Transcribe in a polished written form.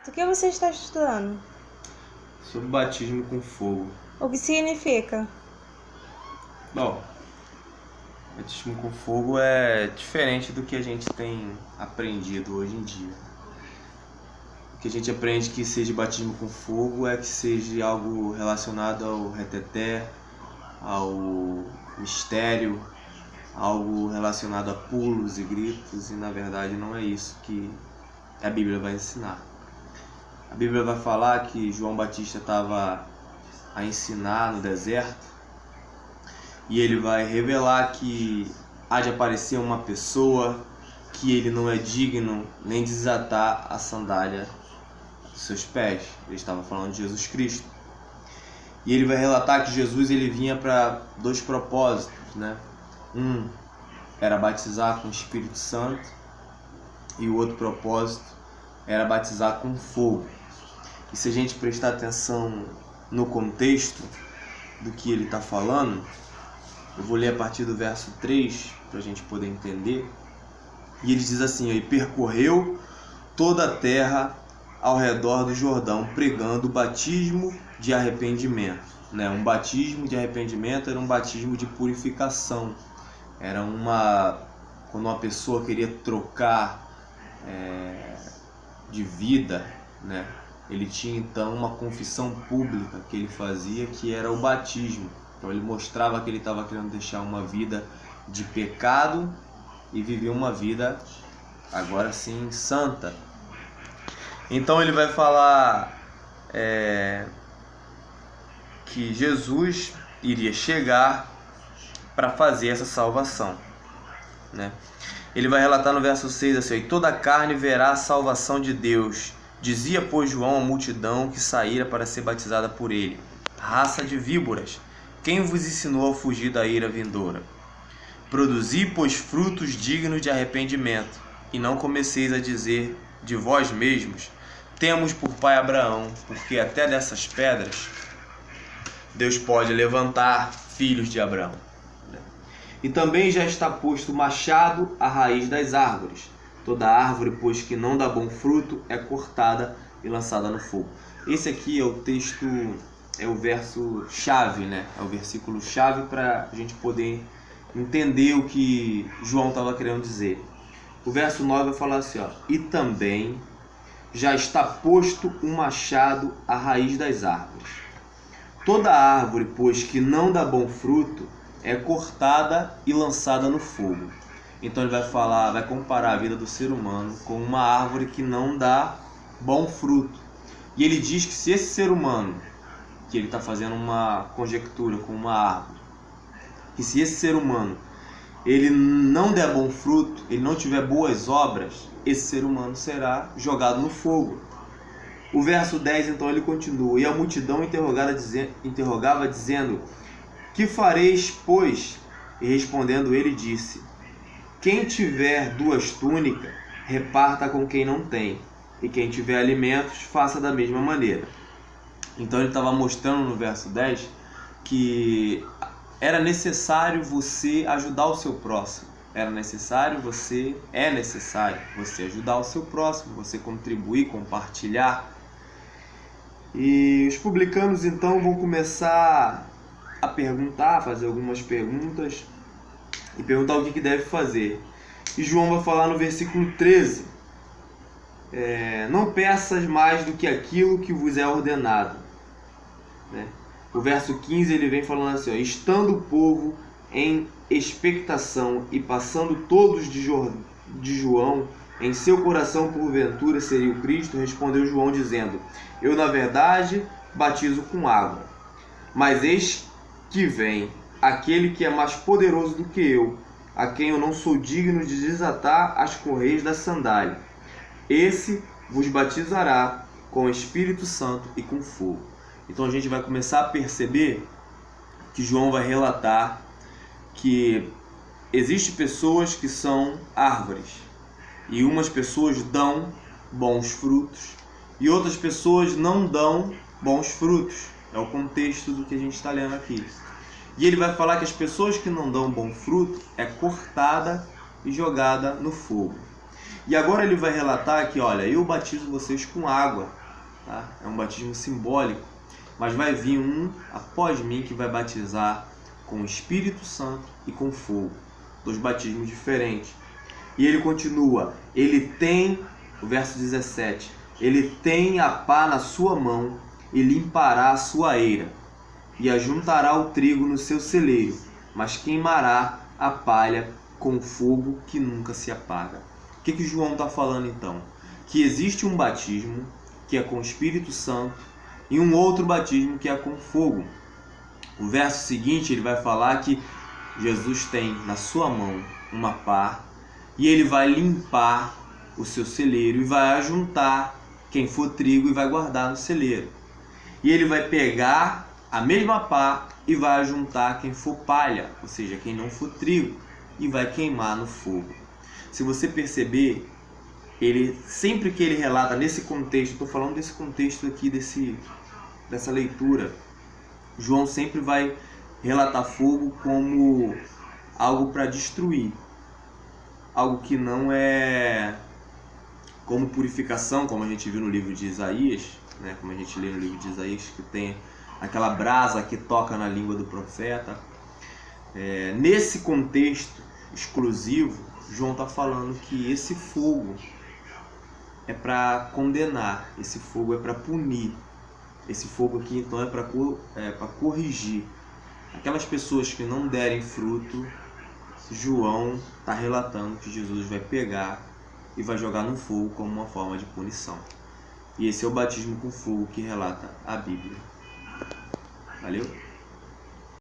O que você está estudando? Sobre batismo com fogo. O que significa? Bom, batismo com fogo é diferente do que a gente tem aprendido hoje em dia. O que a gente aprende que seja batismo com fogo é que seja algo relacionado ao reteté, ao mistério, algo relacionado a pulos e gritos, e na verdade não é isso que a Bíblia vai ensinar. A Bíblia vai falar que João Batista estava a ensinar no deserto e ele vai revelar que há de aparecer uma pessoa que ele não é digno nem de desatar a sandália dos seus pés. Ele estava falando de Jesus Cristo. E ele vai relatar que Jesus ele vinha para dois propósitos, né? Um era batizar com o Espírito Santo e o outro propósito era batizar com fogo. E se a gente prestar atenção no contexto do que ele está falando, eu vou ler a partir do verso 3 para a gente poder entender. E ele diz assim: e percorreu toda a terra ao redor do Jordão, pregando o batismo de arrependimento. Um batismo de arrependimento era um batismo de purificação. Era quando uma pessoa queria trocar de vida, né? Ele tinha então uma confissão pública que ele fazia, que era o batismo. Então ele mostrava que ele estava querendo deixar uma vida de pecado e viver uma vida, agora sim, santa. Então ele vai falar que Jesus iria chegar para fazer essa salvação, né? Ele vai relatar no verso 6 assim: e toda a carne verá a salvação de Deus. Dizia, pois, João à multidão que saíra para ser batizada por ele: raça de víboras, quem vos ensinou a fugir da ira vindoura? Produzi, pois, frutos dignos de arrependimento, e não comeceis a dizer de vós mesmos: temos por pai Abraão, porque até dessas pedras Deus pode levantar filhos de Abraão. E também já está posto o machado à raiz das árvores. Toda árvore, pois, que não dá bom fruto, é cortada e lançada no fogo. Esse aqui é o texto, é o verso chave, né? É o versículo chave para a gente poder entender o que João estava querendo dizer. O verso 9 vai falar assim, ó: e também já está posto um machado à raiz das árvores. Toda árvore, pois, que não dá bom fruto, é cortada e lançada no fogo. Então ele vai comparar a vida do ser humano com uma árvore que não dá bom fruto. E ele diz que se esse ser humano, que ele está fazendo uma conjectura com uma árvore, que se esse ser humano ele não der bom fruto, ele não tiver boas obras, esse ser humano será jogado no fogo. O verso 10 então ele continua: e a multidão interrogava dizendo: que fareis, pois? E respondendo ele disse: quem tiver 2 túnicas, reparta com quem não tem, e quem tiver alimentos, faça da mesma maneira. Então ele estava mostrando no verso 10 que era necessário você ajudar o seu próximo. É necessário você ajudar o seu próximo, você contribuir, compartilhar. E os publicanos então vão começar a perguntar, fazer algumas perguntas e perguntar o que deve fazer. E João vai falar no versículo 13: não peças mais do que aquilo que vos é ordenado, né? O verso 15 ele vem falando assim, ó: estando o povo em expectação e passando todos de João, em seu coração porventura seria o Cristo, respondeu João dizendo: eu na verdade batizo com água, mas eis que vem aquele que é mais poderoso do que eu, a quem eu não sou digno de desatar as correias da sandália. Esse vos batizará com o Espírito Santo e com fogo. Então a gente vai começar a perceber que João vai relatar que existem pessoas que são árvores, e umas pessoas dão bons frutos e outras pessoas não dão bons frutos. É o contexto do que a gente está lendo aqui. E ele vai falar que as pessoas que não dão bom fruto é cortada e jogada no fogo. E agora ele vai relatar que, olha, eu batizo vocês com água, tá? É um batismo simbólico, mas vai vir um após mim que vai batizar com o Espírito Santo e com fogo. 2 batismos diferentes. E ele continua, ele tem, o verso 17, ele tem a pá na sua mão e limpará a sua eira, e ajuntará o trigo no seu celeiro, mas queimará a palha com fogo que nunca se apaga. O que João está falando então? Que existe um batismo que é com o Espírito Santo e um outro batismo que é com fogo. O verso seguinte ele vai falar que Jesus tem na sua mão uma pá e ele vai limpar o seu celeiro e vai ajuntar quem for trigo e vai guardar no celeiro. E ele vai pegar a mesma pá e vai ajuntar quem for palha, ou seja, quem não for trigo, e vai queimar no fogo. Se você perceber, ele sempre que ele relata nesse contexto, estou falando desse contexto aqui, dessa leitura, João sempre vai relatar fogo como algo para destruir, algo que não é como purificação, como a gente viu no livro de Isaías, né? Como a gente lê no livro de Isaías, que tem aquela brasa que toca na língua do profeta. Nesse contexto exclusivo, João está falando que esse fogo é para condenar, esse fogo é para punir, esse fogo aqui então é para corrigir. Aquelas pessoas que não derem fruto, João está relatando que Jesus vai pegar e vai jogar no fogo como uma forma de punição. E esse é o batismo com fogo que relata a Bíblia. Valeu?